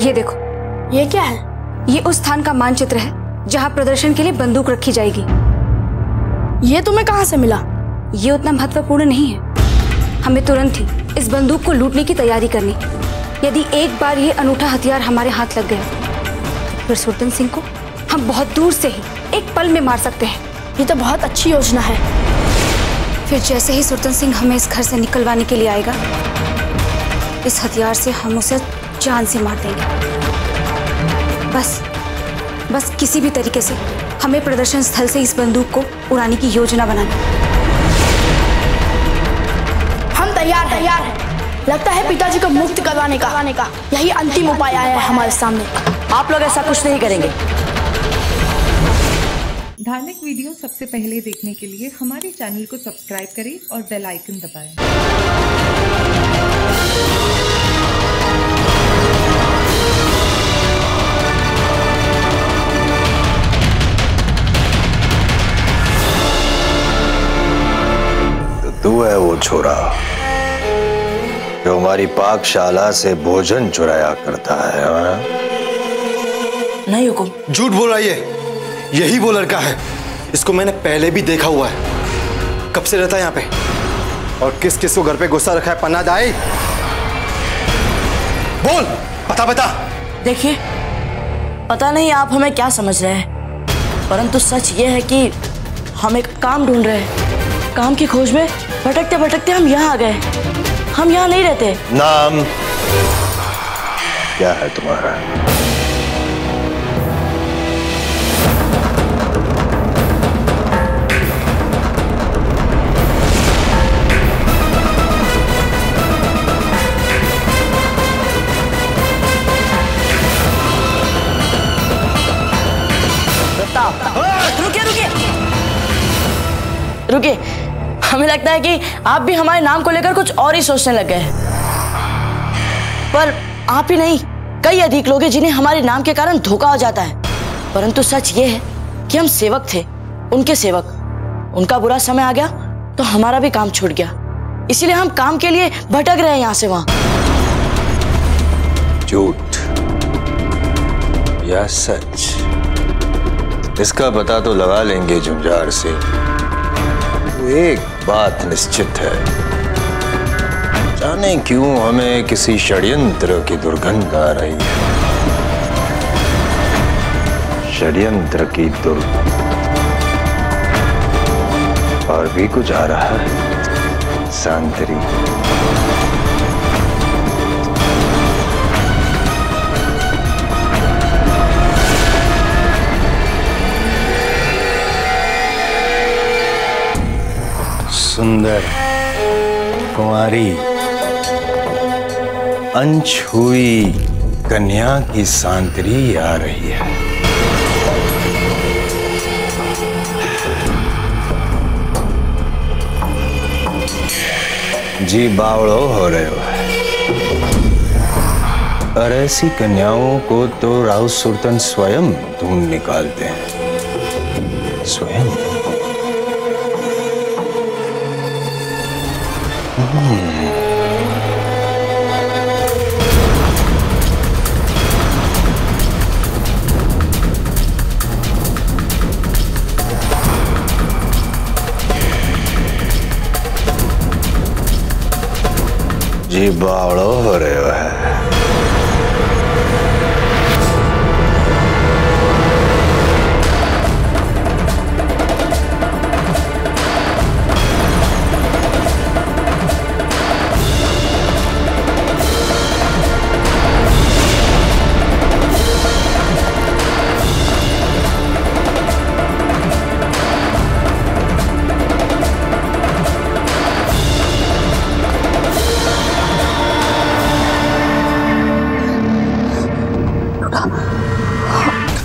ये देखो। ये क्या है? ये उस स्थान का मानचित्र है जहाँ प्रदर्शन के लिए बंदूक रखी जाएगी। ये तुम्हें कहाँ से मिला? ये उतना महत्वपूर्ण नहीं है। हमें तुरंत ही इस बंदूक को लूटने की तैयारी करनी। यदि एक बार ये अनूठा हथियार हमारे हाथ लग गया फिर सुरतन सिंह को हम बहुत दूर से ही एक पल में मार सकते हैं। ये तो बहुत अच्छी योजना है। फिर जैसे ही सुरतन सिंह हमें इस घर से निकलवाने के लिए आएगा, इस हथियार से हम उसे जान से मार देंगे। बस किसी भी तरीके से हमें प्रदर्शन स्थल से इस बंदूक को उड़ाने की योजना बनानी। हम तैयार हैं। लगता है पिताजी को मुक्त करवाने का यही अंतिम उपाय आया है हमारे सामने। आप लोग ऐसा कुछ नहीं करेंगे। धार्मिक वीडियो सबसे पहले देखने के लिए हमारे चैनल को सब्सक्राइब करें और बेल आइकन दबाएं। तो तू है वो छोरा जो हमारी पाकशाला से भोजन चुराया करता है? हाँ? नहीं हुकुम। झूठ बोल रहा है। यही वो लड़का है। इसको मैंने पहले भी देखा हुआ है। कब से रहता है यहाँ पे और किस किस को घर पे गुस्सा रखा है? पन्ना दाई बोल, बता। देखिए, पता नहीं आप हमें क्या समझ रहे हैं, परंतु सच ये है कि हम एक काम ढूंढ रहे हैं। काम की खोज में भटकते भटकते हम यहाँ आ गए। हम यहाँ नहीं रहते। नाम क्या है तुम्हारा? रुकिए। हमें लगता है कि आप भी हमारे नाम को लेकर कुछ और ही सोचने लग गए हैं। पर आप ही नहीं, कई अधिक लोग हैं जिन्हें हमारे नाम के कारण धोखा हो जाता है। परंतु सच ये है कि हम सेवक थे, उनके सेवक। उनका बुरा समय आ गया तो हमारा भी काम छूट गया। इसीलिए हम काम के लिए भटक रहे हैं यहाँ से वहां। झूठ या सच, इसका पता तो लगा लेंगे झुंझार से। एक बात निश्चित है, जाने क्यों हमें किसी षड्यंत्र की दुर्गंध आ रही है। षड्यंत्र की दुर्गंध। और भी कुछ आ रहा है सांतरी। सुंदर कुंवारी अनछुई कन्या की सांतरी आ रही है। जी बावड़ो हो रहे हो। और ऐसी कन्याओं को तो राउत सुल्तान स्वयं ढूंढ निकालते हैं। स्वयं। जी बावड़ो हो रहे हो है।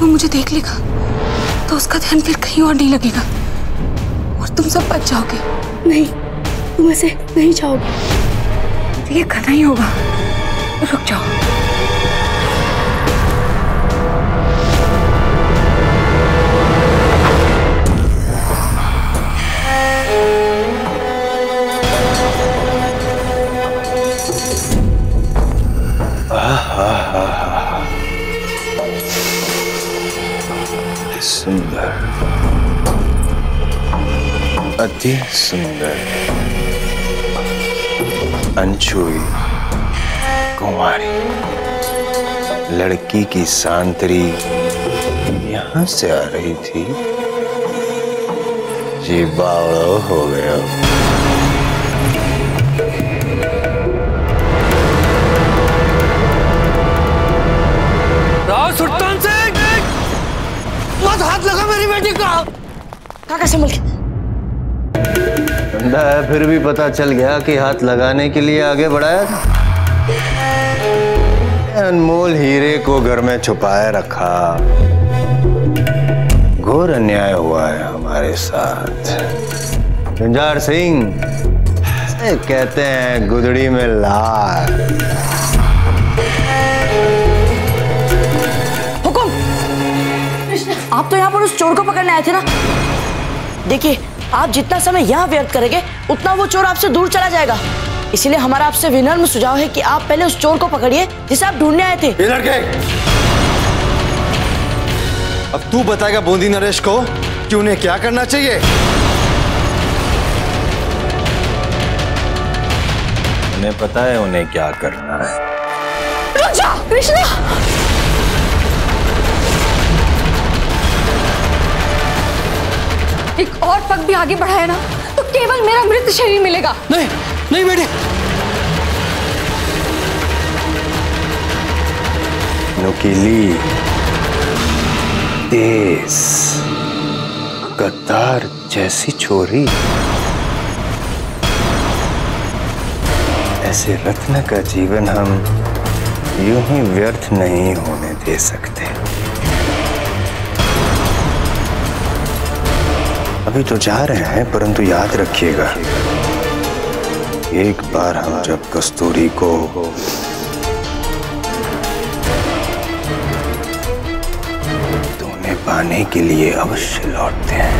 मुझे देख लेगा तो उसका ध्यान फिर कहीं और नहीं लगेगा और तुम सब बच जाओगे। नहीं, तुम ऐसे नहीं जाओगे। तो ये करना ही होगा। रुक जाओ। सुंदर, अति सुंदर, अनछुई कुंवारी लड़की की सांतरी यहां से आ रही थी। जी बावड़ा हो गया। राव सुल्तान सिंह, मत हाथ लगा मेरी बेटी का। काका संभल के। ठंडा है फिर भी पता चल गया कि हाथ लगाने के लिए आगे बढ़ाया। अनमोल हीरे को घर में छुपाए रखा। घोर अन्याय हुआ है हमारे साथ। झंझार सिंह कहते हैं गुदड़ी में लाल। हुकुम, आप तो यहाँ पर उस चोर को पकड़ने आए थे ना। देखिए, आप जितना समय यहाँ व्यर्थ करेंगे उतना वो चोर आपसे दूर चला जाएगा। इसीलिए हमारा आपसे विनम्र सुझाव है कि आप पहले उस चोर को पकड़िए जिसे आप ढूंढने आए थे। ये लड़के, अब तू बताएगा बूंदी नरेश को कि उन्हें क्या करना चाहिए। उन्हें पता है उन्हें क्या करना है। रुक जा कृष्णा। एक और पग भी आगे बढ़ाया ना तो केवल मेरा मृत शरीर मिलेगा। नहीं नहीं बेटे। नुकीली, तेज, गद्दार जैसी छोरी, ऐसे रत्न का जीवन हम यूं ही व्यर्थ नहीं होने दे सकते। अभी तो जा रहे हैं, परंतु याद रखिएगा, एक बार हम जब कस्तूरी को तो उन्हें पाने के लिए अवश्य लौटते हैं।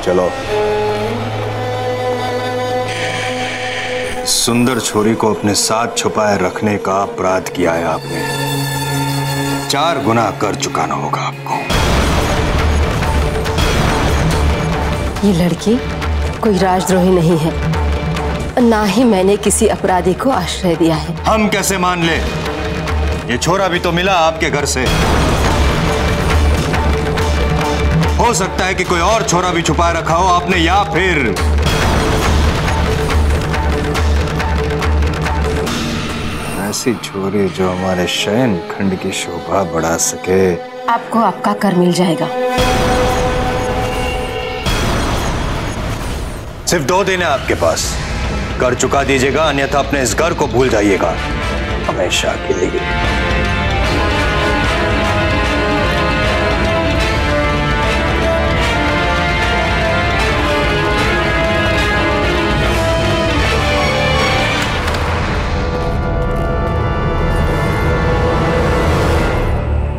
चलो, सुंदर छोरी को अपने साथ छुपाए रखने का अपराध किया है आपने। 4 गुना कर चुकाना होगा आपको। ये लड़की कोई राजद्रोही नहीं है, ना ही मैंने किसी अपराधी को आश्रय दिया है। हम कैसे मान ले? ये छोरा भी तो मिला आपके घर से। हो सकता है कि कोई और छोरा भी छुपाए रखा हो आपने, या फिर ऐसी छोरी जो हमारे शयन खंड की शोभा बढ़ा सके। आपको आपका कर मिल जाएगा। सिर्फ 2 दिन है आपके पास, कर चुका दीजिएगा, अन्यथा अपने इस घर को भूल जाइएगा हमेशा के लिए।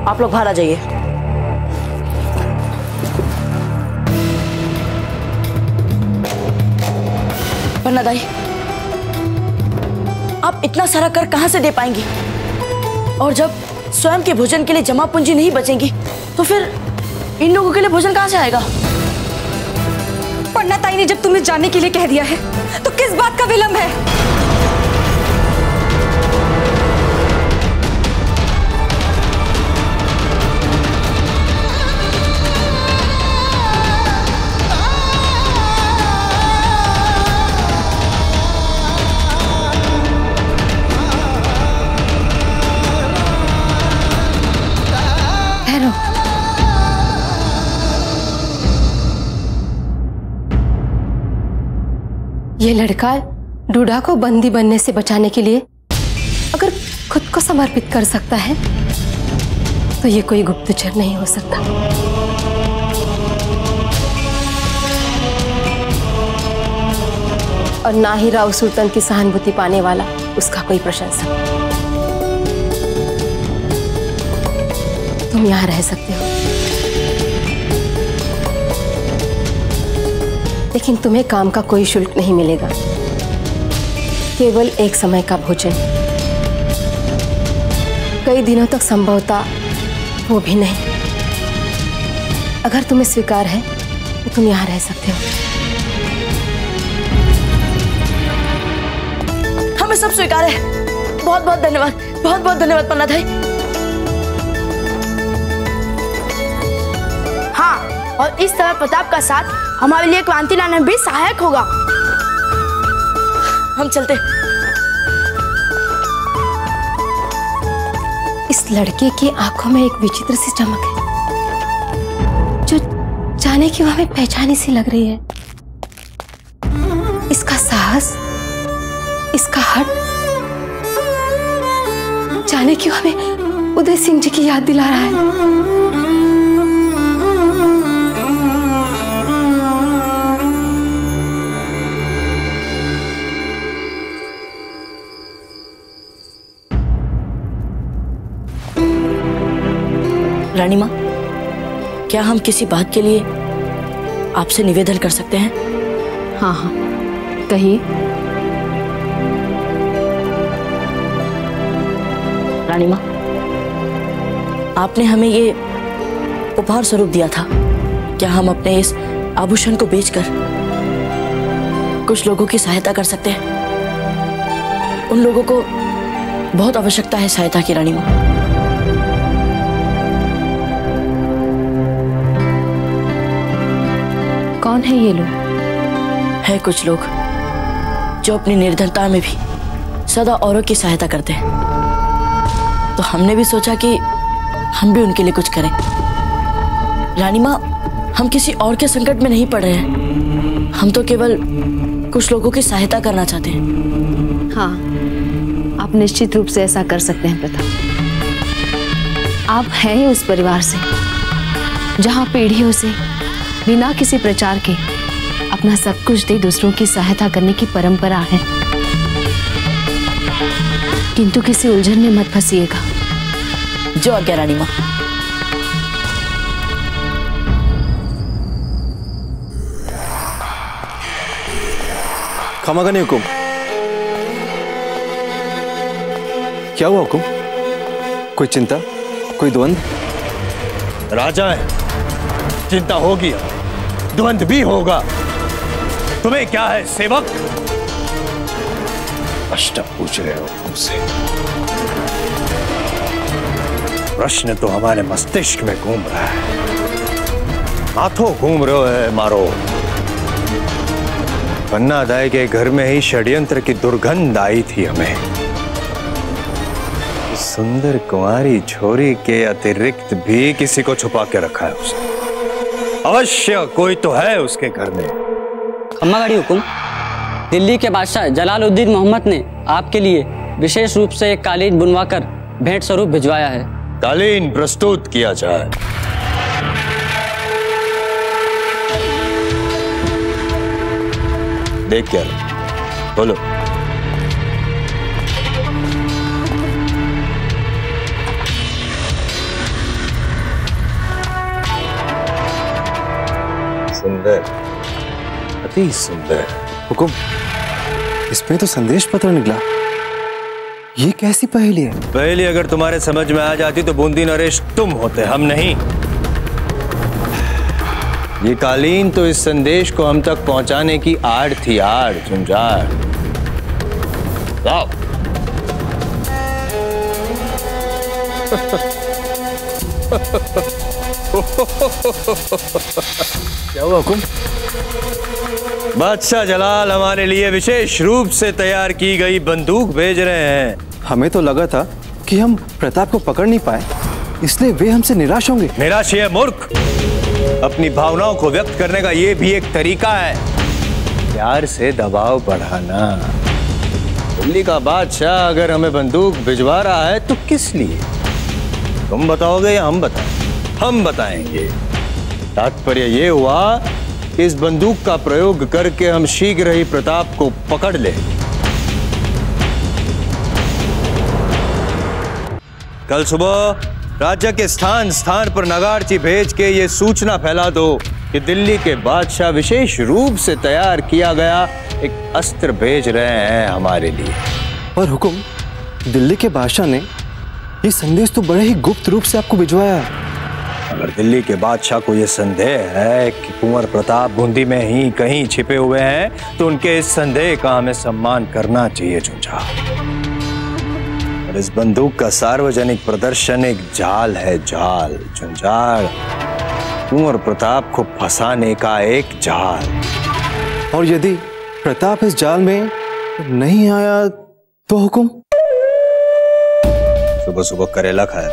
आप लोग बाहर आ जाइए। पन्ना दाई, आप इतना सारा कर कहां से दे पाएंगी? और जब स्वयं के भोजन के लिए जमा पूंजी नहीं बचेंगी तो फिर इन लोगों के लिए भोजन कहां से आएगा? पन्ना ताई ने जब तुम्हें जाने के लिए कह दिया है तो किस बात का विलंब है? ये लड़का डूडा को बंदी बनने से बचाने के लिए अगर खुद को समर्पित कर सकता है तो ये कोई गुप्तचर नहीं हो सकता। और ना ही राव सुल्तान की सहानुभूति पाने वाला उसका कोई प्रशंसक। तुम यहाँ रह सकते हो, लेकिन तुम्हें काम का कोई शुल्क नहीं मिलेगा। केवल एक समय का भोजन, कई दिनों तक संभवतः वो भी नहीं। अगर तुम्हें स्वीकार है तो तुम यहाँ रह सकते हो। हमें सब स्वीकार है। बहुत बहुत धन्यवाद, बहुत बहुत धन्यवाद पन्ना भाई। हाँ, और इस तरह प्रताप का साथ हमारे लिए क्रांति लाने में भी सहायक होगा। हम चलते। इस लड़के की आंखों में एक विचित्र सी चमक है जो जाने की हमें पहचानी सी लग रही है। इसका साहस, इसका हट जाने की हमें उदय सिंह जी की याद दिला रहा है। रानी माँ, क्या हम किसी बात के लिए आपसे निवेदन कर सकते हैं? हाँ हाँ, कहिए। रानी माँ, आपने हमें ये उपहार स्वरूप दिया था। क्या हम अपने इस आभूषण को बेचकर कुछ लोगों की सहायता कर सकते हैं? उन लोगों को बहुत आवश्यकता है सहायता की। रानी माँ, कौन है ये लोग? है कुछ लोग जो अपनी निर्धनता में भी सदा औरों की सहायता करते हैं। तो हमने भी सोचा कि हम भी उनके लिए कुछ करें। रानी माँ, हम किसी और के संकट में नहीं पड़ रहे हैं। हम तो केवल कुछ लोगों की सहायता करना चाहते हैं। हाँ, आप निश्चित रूप से ऐसा कर सकते हैं प्रताप। आप हैं ही उस परिवार से जहाँ पीढ़ियों से बिना किसी प्रचार के अपना सब कुछ दे दूसरों की सहायता करने की परंपरा है। किंतु किसी उलझन में मत फंसिएगा। जो आज्ञा रानी माँ। खमागनी हुकुम। क्या हुआ हुकुम? कोई चिंता, कोई द्वंद? राजा है, चिंता होगी, द्वंद भी होगा। तुम्हें क्या है सेवक? प्रश्न पूछ रहे हो मुझसे? प्रश्न तो हमारे मस्तिष्क में घूम रहा है, हाथों घूम रहे है मारो। पन्ना दाई के घर में ही षड्यंत्र की दुर्गंध आई थी हमें। सुंदर कुंवारी छोरी के अतिरिक्त भी किसी को छुपा के रखा है उसने। अवश्य कोई तो है उसके घर में। खम्मागढ़ी हुकुम, दिल्ली के बादशाह जलालुद्दीन मोहम्मद ने आपके लिए विशेष रूप से एक कालीन बुनवाकर भेंट स्वरूप भिजवाया है। कालीन प्रस्तुत किया जाए। देख क्या बोलो। सुंदर, अति सुंदर। हुकुम, इसमें तो संदेश पत्र निकला। ये कैसी पहेली है? पहेली अगर तुम्हारे समझ में आ जाती तो बूंदी नरेश तुम होते, हम नहीं। ये कालीन तो इस संदेश को हम तक पहुंचाने की आड़ थी, आड़ झुंझाड़। लाओ। क्या हुआ हुकुम? बादशाह जलाल हमारे लिए विशेष रूप से तैयार की गई बंदूक भेज रहे हैं। हमें तो लगा था कि हम प्रताप को पकड़ नहीं पाए, इसलिए वे हमसे निराश होंगे। निराश है मूर्ख। अपनी भावनाओं को व्यक्त करने का ये भी एक तरीका है, प्यार से दबाव बढ़ाना। दिल्ली का बादशाह अगर हमें बंदूक भिजवा रहा है तो किस लिए? तुम बताओगे या हम बताएं? हम बताएंगे। तात्पर्य ये हुआ कि इस बंदूक का प्रयोग करके हम शीघ्र ही प्रताप को पकड़ लें। कल सुबह राज्य के स्थान स्थान पर नगारची भेज के ये सूचना फैला दो कि दिल्ली के बादशाह विशेष रूप से तैयार किया गया एक अस्त्र भेज रहे हैं हमारे लिए। और हुकुम, दिल्ली के बादशाह ने ये संदेश तो बड़े ही गुप्त रूप से आपको भिजवाया है। अगर दिल्ली के बादशाह को यह संदेह है कि कुंवर प्रताप बूंदी में ही कहीं छिपे हुए हैं, तो उनके इस संदेह का हमें सम्मान करना चाहिए झुंझाड़। और इस बंदूक का सार्वजनिक प्रदर्शन एक जाल है, जाल झुंझाड़, कुंवर प्रताप को फंसाने का एक जाल। और यदि प्रताप इस जाल में नहीं आया तो हुकुम? सुबह सुबह करेला खाया,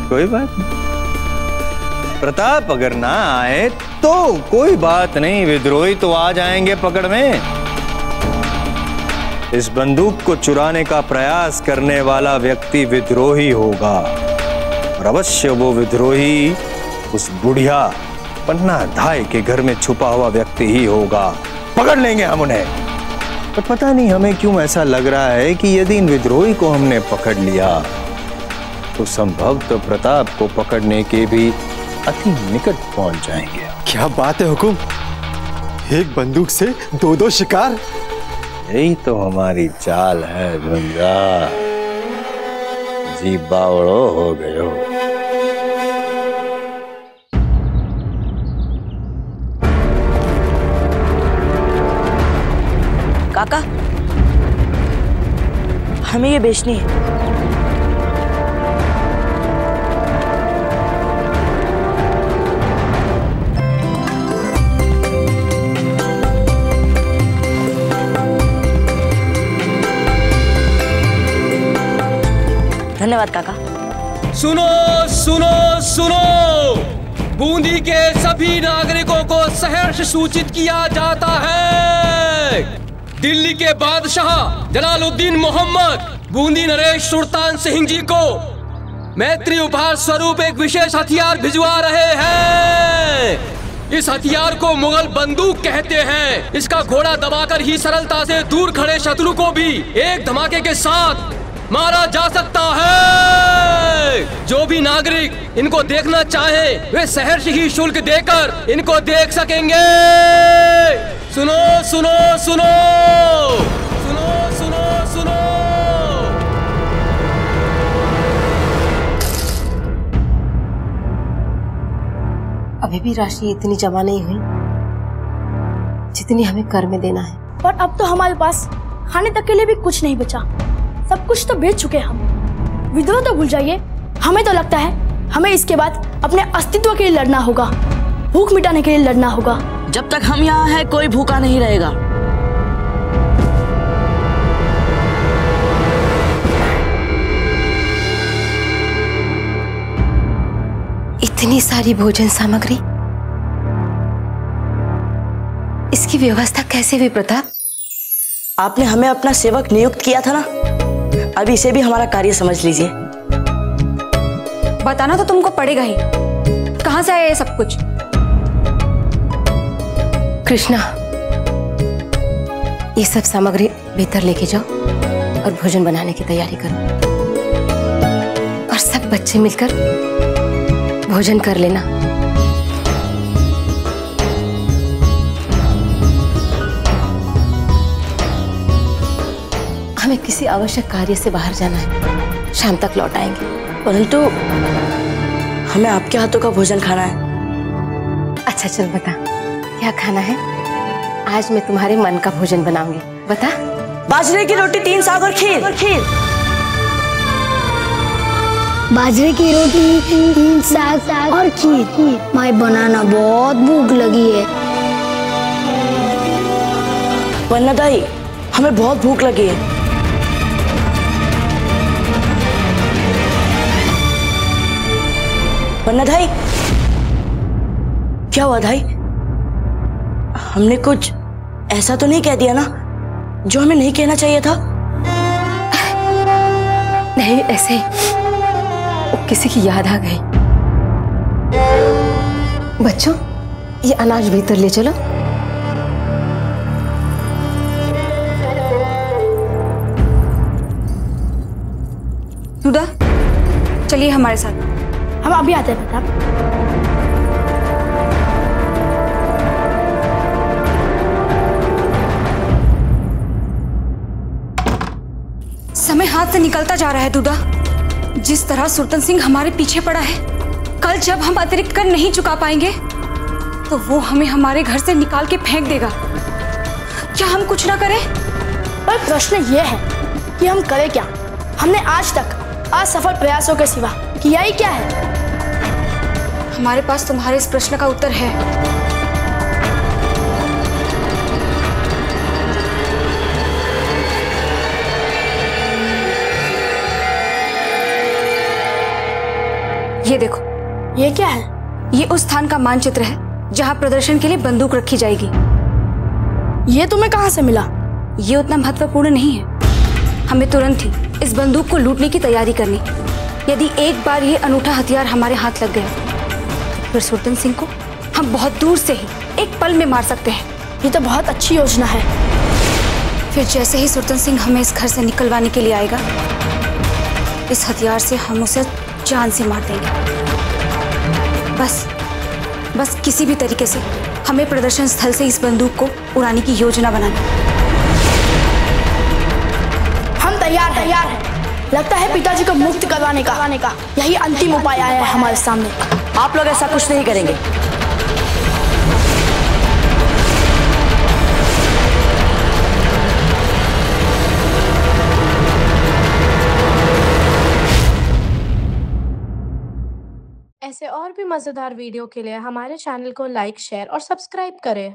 कोई बात नहीं। प्रताप अगर ना आए तो कोई बात नहीं, विद्रोही तो आ जाएंगे पकड़ में। इस बंदूक को चुराने का प्रयास करने वाला व्यक्ति विद्रोही होगा, और अवश्य वो विद्रोही उस बुढ़िया पन्ना धाय के घर में छुपा हुआ व्यक्ति ही होगा। पकड़ लेंगे हम उन्हें। पर पता नहीं हमें क्यों ऐसा लग रहा है कि यदि इन विद्रोही को हमने पकड़ लिया तो संभव तो प्रताप को पकड़ने के भी अति निकट पहुंच जाएंगे। क्या बात है हुकुम, एक बंदूक से दो शिकार। यही तो हमारी चाल है झुंझाड़, जी बावड़ो हो गयो। काका, हमें ये बेचनी है। धन्यवाद काका। सुनो सुनो सुनो, बूंदी के सभी नागरिकों को सहर्ष सूचित किया जाता है, दिल्ली के बादशाह जलालुद्दीन मोहम्मद बूंदी नरेश सुल्तान सिंह जी को मैत्री उपहार स्वरूप एक विशेष हथियार भिजवा रहे हैं। इस हथियार को मुगल बंदूक कहते हैं। इसका घोड़ा दबाकर ही सरलता से दूर खड़े शत्रु को भी एक धमाके के साथ मारा जा सकता है। जो भी नागरिक इनको देखना चाहे वे सहर्ष ही शुल्क देकर इनको देख सकेंगे। सुनो सुनो सुनो सुनो सुनो सुनो। अभी भी राशि इतनी जमा नहीं हुई जितनी हमें कर में देना है। पर अब तो हमारे पास खाने तक के लिए भी कुछ नहीं बचा। सब कुछ तो बेच चुके हम। विद्रोह तो भूल जाइए, हमें तो लगता है हमें इसके बाद अपने अस्तित्व के लिए लड़ना होगा, भूख मिटाने के लिए लड़ना होगा। जब तक हम यहाँ हैं कोई भूखा नहीं रहेगा। इतनी सारी भोजन सामग्री, इसकी व्यवस्था कैसे हुई प्रताप? आपने हमें अपना सेवक नियुक्त किया था ना, अब इसे भी हमारा कार्य समझ लीजिए। बताना तो तुमको पड़ेगा ही, कहां से आया ये सब कुछ? कृष्णा, ये सब सामग्री भीतर लेके जाओ और भोजन बनाने की तैयारी करो, और सब बच्चे मिलकर भोजन कर लेना। हमें किसी आवश्यक कार्य से बाहर जाना है, शाम तक लौट आएंगे। परंतु हमें आपके हाथों का भोजन खाना है। अच्छा चल बता, क्या खाना है? आज मैं तुम्हारे मन का भोजन बनाऊंगी। बता। बाजरे की रोटी, 3 साग और खीर। बाजरे की रोटी, 3 साग और खीर। माई बनाना बहुत भूख लगी है। वन्ना दाई, हमें बहुत भूख लगी है। वन्ना दाई, क्या हुआ दाई? हमने कुछ ऐसा तो नहीं कह दिया ना जो हमें नहीं कहना चाहिए था? नहीं, ऐसे किसी की याद आ गई। बच्चों, ये अनाज भीतर ले चलो। दुदा, चलिए हमारे साथ। हम अभी आते हैं प्रताप। जा रहा है दूधा। जिस तरह सुरतन सिंह हमारे पीछे पड़ा है, कल जब हम अतिरिक्त कर नहीं चुका पाएंगे तो वो हमें हमारे घर से निकाल के फेंक देगा। क्या हम कुछ ना करें? पर प्रश्न ये है कि हम करें क्या? हमने आज तक असफल प्रयासों के सिवा किया ही क्या है? हमारे पास तुम्हारे इस प्रश्न का उत्तर है। ये देखो। ये क्या है? ये उस स्थान का मानचित्र है जहां प्रदर्शन के लिए बंदूक रखी जाएगी। ये तुम्हें कहां से मिला? ये उतना महत्वपूर्ण नहीं है। हमें तुरंत ही इस बंदूक को लूटने की तैयारी करनी। यदि एक बार ये अनूठा हथियार हमारे हाथ लग गया तो फिर सुरतन सिंह को हम बहुत दूर से ही एक पल में मार सकते हैं। ये तो बहुत अच्छी योजना है। फिर जैसे ही सुरतन सिंह हमें इस घर से निकलवाने के लिए आएगा, इस हथियार से हम उसे जान से मार देंगे। बस किसी भी तरीके से हमें प्रदर्शन स्थल से इस बंदूक को उड़ाने की योजना बनानी। हम तैयार हैं। लगता है पिताजी को मुक्त करवाने का यही अंतिम उपाय आया है हमारे सामने। आप लोग ऐसा कुछ नहीं करेंगे। ऐसे और भी मज़ेदार वीडियो के लिए हमारे चैनल को लाइक, शेयर और सब्सक्राइब करें।